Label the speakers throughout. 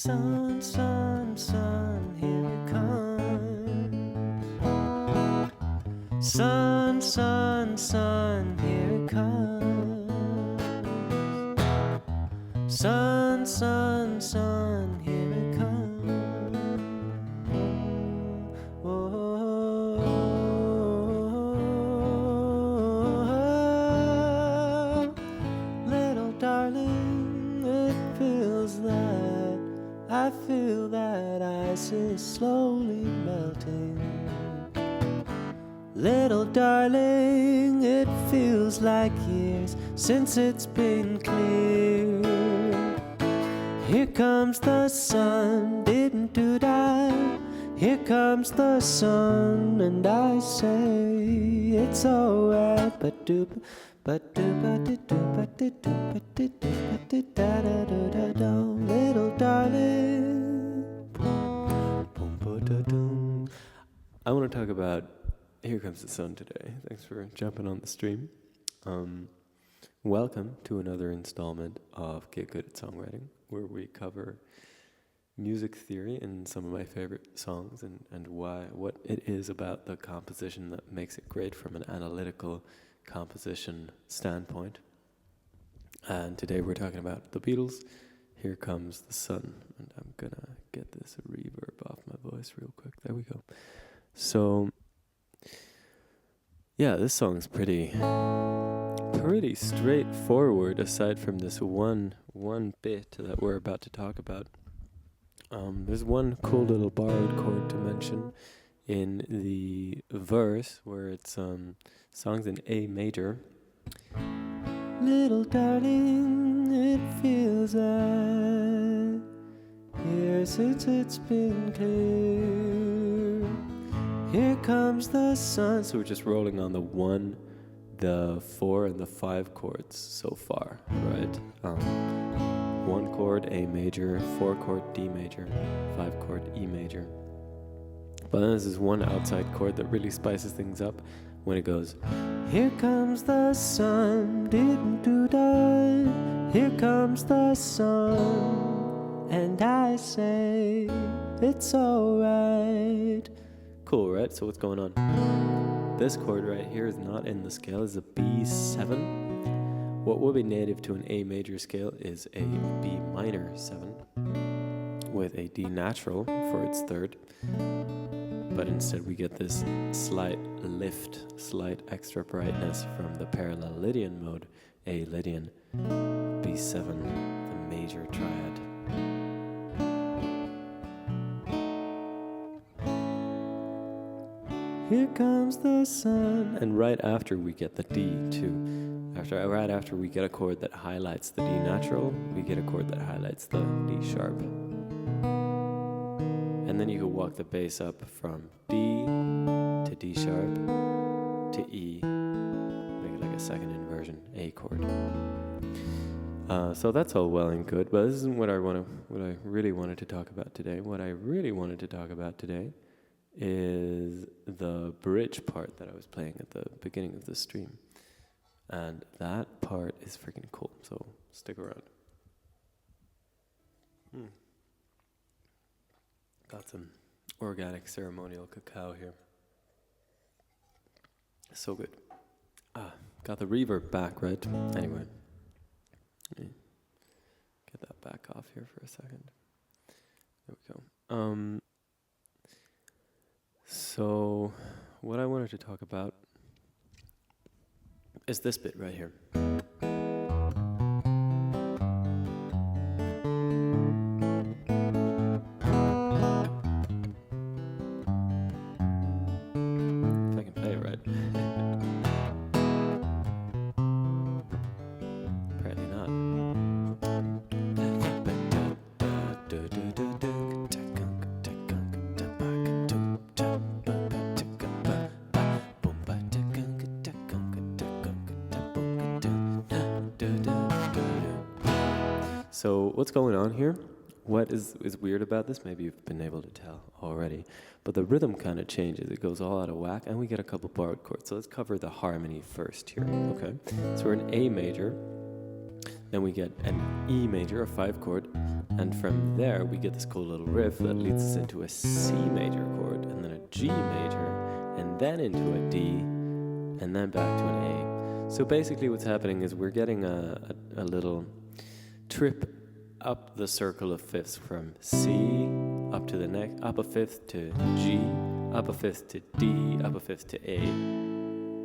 Speaker 1: Sun, sun, sun, here it comes. Sun, sun, sun, here it comes. Sun, sun, sun, here it comes. Oh, little darling, it feels that I feel that ice is slowly melting. Little darling, it feels like years since it's been clear. Here comes the sun, didn't do that. Here comes the sun, and I say it's alright. But do but do but do but do but do but do da da da da da, little darling. I want to talk about Here Comes the Sun today. Thanks for jumping on the stream. Welcome to another installment of Get Good at Songwriting, where we cover music theory and some of my favorite songs and what it is about the composition that makes it great from an analytical composition standpoint. And today we're talking about the Beatles, Here Comes the Sun. And I'm gonna get this reverb off my voice real quick. There we go. So yeah, this song's pretty straightforward, aside from this one bit that we're about to talk about. There's one cool little borrowed chord to mention in the verse where it's songs in A major. Little darling, it feels like years since it's been clear. Here comes the sun. So we're just rolling on the 1, the 4, and the 5 chords so far, right? 1 chord A major, 4 chord D major, 5 chord E major. But then there's this one outside chord that really spices things up when it goes, here comes the sun, didn't do that. Here comes the sun, and I say it's alright. Cool, right? So what's going on? This chord right here is not in the scale, it's a B7. What would be native to an A major scale is a B minor 7 with a D natural for its third. But instead we get this slight lift, slight extra brightness from the parallel Lydian mode, A Lydian, B7, the major triad. Here comes the sun. And right after we get the D too. Right after we get a chord that highlights the D natural, we get a chord that highlights the D sharp. And then you can walk the bass up from D to D sharp to E, make it like a second inversion, A chord. So that's all well and good, but this isn't what I really wanted to talk about today. What I really wanted to talk about today is the bridge part that I was playing at the beginning of the stream. And that part is freaking cool, so stick around. Got some organic ceremonial cacao here. So good. Got the reverb back, right? Anyway, let me get that back off here for a second. There we go. So what I wanted to talk about is this bit right here. If I can play it right. Apparently not. So what's going on here? What is weird about this? Maybe you've been able to tell already. But the rhythm kind of changes. It goes all out of whack, and we get a couple borrowed chords. So let's cover the harmony first here, okay? So we're in A major. Then we get an E major, a 5 chord, and from there we get this cool little riff that leads us into a C major chord, and then a G major, and then into a D, and then back to an A. So basically what's happening is we're getting a little trip up the circle of fifths from C up to the next, up a fifth to G, up a fifth to D, up a fifth to A.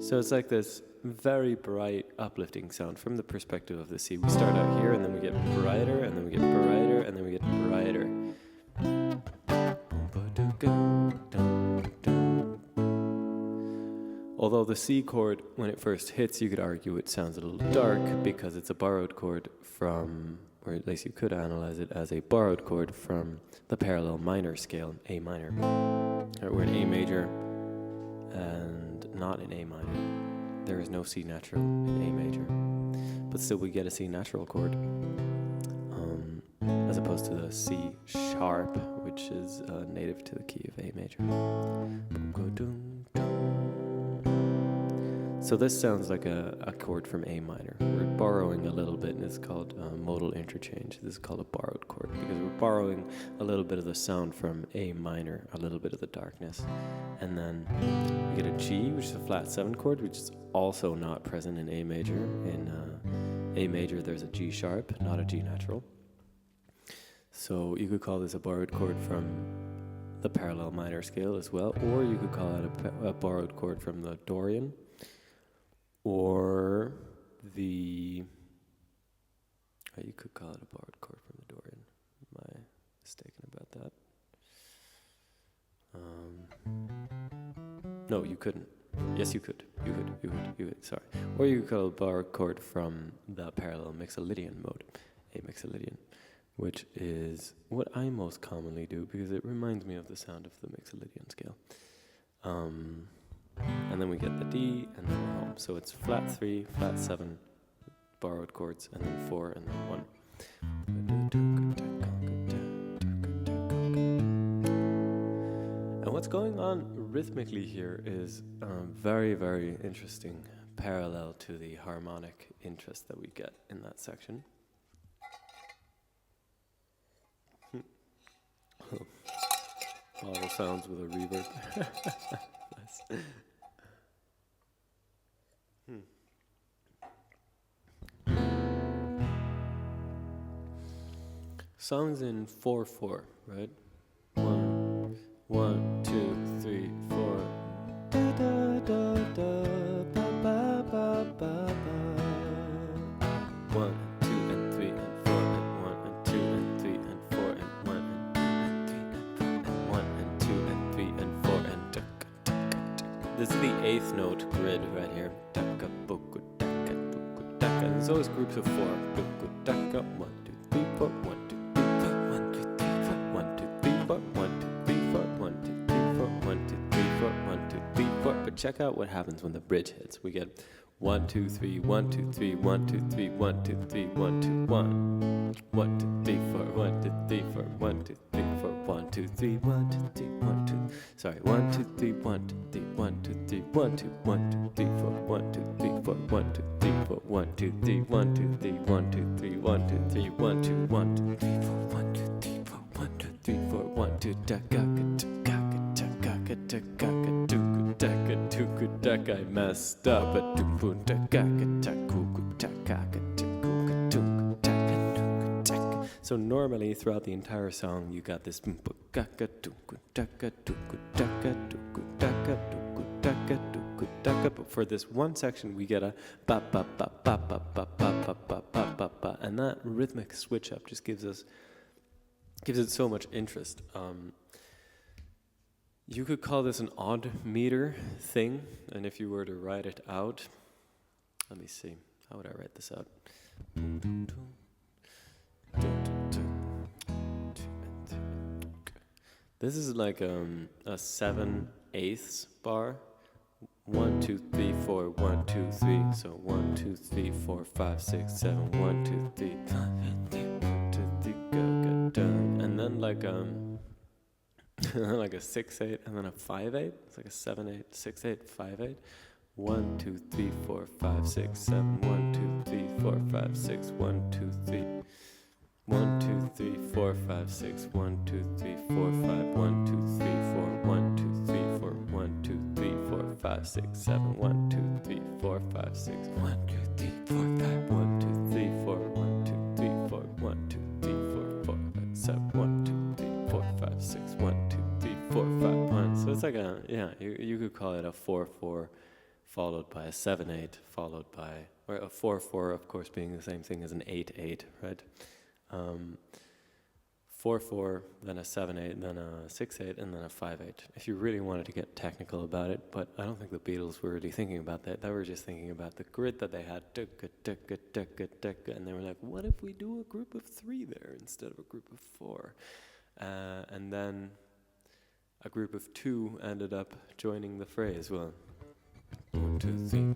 Speaker 1: So it's like this very bright, uplifting sound from the perspective of the C. We start out here, and then we get brighter, and then we get brighter, and then we get brighter. Although the C chord, when it first hits, you could argue it sounds a little dark because it's a borrowed chord from, or at least you could analyze it as a borrowed chord from the parallel minor scale, A minor. We're in A major and not in A minor. There is no C natural in A major, but still we get a C natural chord, as opposed to the C sharp, which is native to the key of A major. So this sounds like a chord from A minor. We're borrowing a little bit, and it's called modal interchange. This is called a borrowed chord because we're borrowing a little bit of the sound from A minor, a little bit of the darkness. And then we get a G, which is a flat 7 chord, which is also not present in A major. In A major, there's a G sharp, not a G natural. So you could call this a borrowed chord from the parallel minor scale as well, or you could call it a borrowed chord from the Dorian, or you could call it a borrowed chord from the Dorian. Am I mistaken about that? No, you couldn't. Yes, you could. You could. Sorry. Or you could call it a borrowed chord from the parallel mixolydian mode, a mixolydian, which is what I most commonly do because it reminds me of the sound of the mixolydian scale. And then we get the D, and then we're home. So it's flat 3, flat 7, borrowed chords, and then 4, and then 1. And what's going on rhythmically here is very, very interesting, parallel to the harmonic interest that we get in that section. Bottle sounds with a reverb. Nice. Songs in 4/4, right? 1, 1, 2, 3, 4. Da da da da ba ba ba ba ba. 1 and 2 and 3 and 4 and 1 and 2 and 3 and 4 and 1 and 2 and 3 and 4 and 1 and 2 and 3 and 4 and this is the 8th note grid right here. Taka buku taka buku taka. There's always groups of 4. Buku taka 1 2 3 4 1 2 3 4 1 2 3 4 1 2 3 4 1 2 3 4 1 2 3 4 1 2 3 4 1 2 3 4. But check out what happens when the bridge hits. We get 1 2 3 1 2 3 1 2 3 1 2 3 1 2 1 1 2 3 4 1 2 3 4 1 2 3 4 1 2 3 1 2 3 1 2. Sorry, 1 2 3 1 2 3 1 2 3 1 2 1 2 3 4 1 2 3 4 1 2 3 4 1 2 3 1 2 3 1 2 3 1 2 3 1 2 1 2 3 4 1 2 3 4 1 2 3 4 1 2 I messed up. So normally throughout the entire song you got this, but for this one section we get a ba ba ba ba ba ba ba ba ba ba ba ba, and that rhythmic switch up just gives it so much interest. You could call this an odd meter thing, and if you were to write it out, let me see, how would I write this out? This is like a 7/8 bar. 1 2 3 4 1 2 3. So 1 2 3 4 5 6 7 1 2 3 1 2 3 go done. And then like like a 6/8 and then a 5/8. It's like a 7/8 6/8 5/8. 1, 2, 3, 4, 5, 6, 7. 1, 2, 3, 4, 5, 6. 1, 2, 3. 1, 2, 3, 4, 5, 6. 1, 2, 3, 4, 5. 1, 2, 3, 4. 1, 2, 3, 4. 1, 2, 3, 4, 5, 6, 7. 1, 2, 3, 4, 5, 6. 1, 2, 3, 4, 5. 1, 2, 3, 4. 1, 2, 3, 4. 1, 2, 3, 4, 4, 5, 7. 1, 2, 3, 4, 5, 6. 1, 2, 3, 4, 5, 1. So it's like a, you could call it a 4/4 followed by a 7/8 followed by, or a 4/4 of course being the same thing as an 8/8, right? 4/4, then a 7/8, then a 6/8, and then a 5/8. If you really wanted to get technical about it, but I don't think the Beatles were really thinking about that. They were just thinking about the grid that they had, and they were like, what if we do a group of 3 there instead of a group of 4? And then a group of 2 ended up joining the phrase. Well, 1, 2, 3,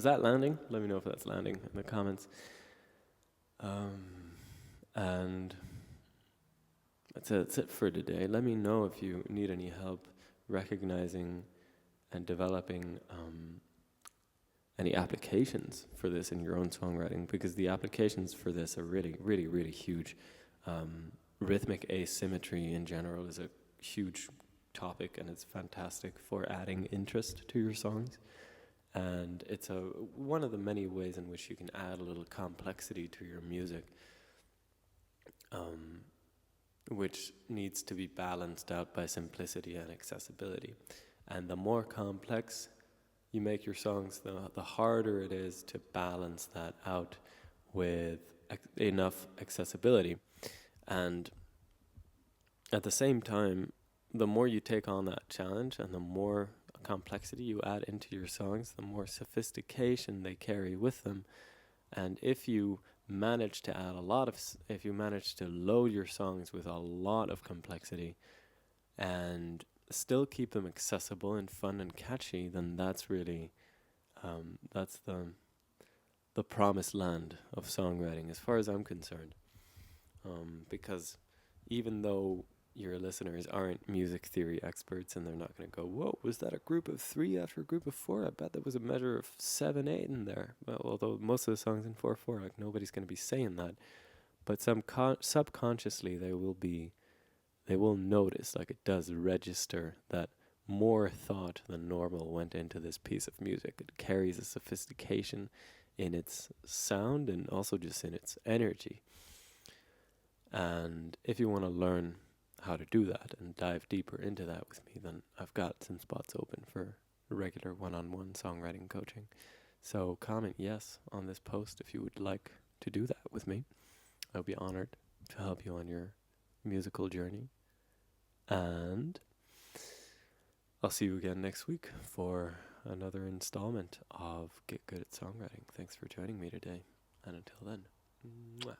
Speaker 1: Is that landing? Let me know if that's landing in the comments. And that's it for today. Let me know if you need any help recognizing and developing any applications for this in your own songwriting, because the applications for this are really, really, really huge. Rhythmic asymmetry in general is a huge topic, and it's fantastic for adding interest to your songs. And it's one of the many ways in which you can add a little complexity to your music, which needs to be balanced out by simplicity and accessibility. And the more complex you make your songs, the harder it is to balance that out with enough accessibility. And at the same time, the more you take on that challenge and the more complexity you add into your songs, the more sophistication they carry with them. And if you manage to add if you manage to load your songs with a lot of complexity and still keep them accessible and fun and catchy, then that's really, that's the promised land of songwriting as far as I'm concerned. Because even though your listeners aren't music theory experts and they're not going to go, whoa, was that a group of 3 after a group of 4? I bet there was a measure of 7/8 in there. Well, although most of the songs in 4/4, like nobody's going to be saying that. But subconsciously they will notice, like it does register, that more thought than normal went into this piece of music. It carries a sophistication in its sound and also just in its energy. And if you want to learn how to do that and dive deeper into that with me, then I've got some spots open for regular one-on-one songwriting coaching. So comment yes on this post if you would like to do that with me. I'll be honored to help you on your musical journey. And I'll see you again next week for another installment of Get Good at Songwriting. Thanks for joining me today. And until then, mwah.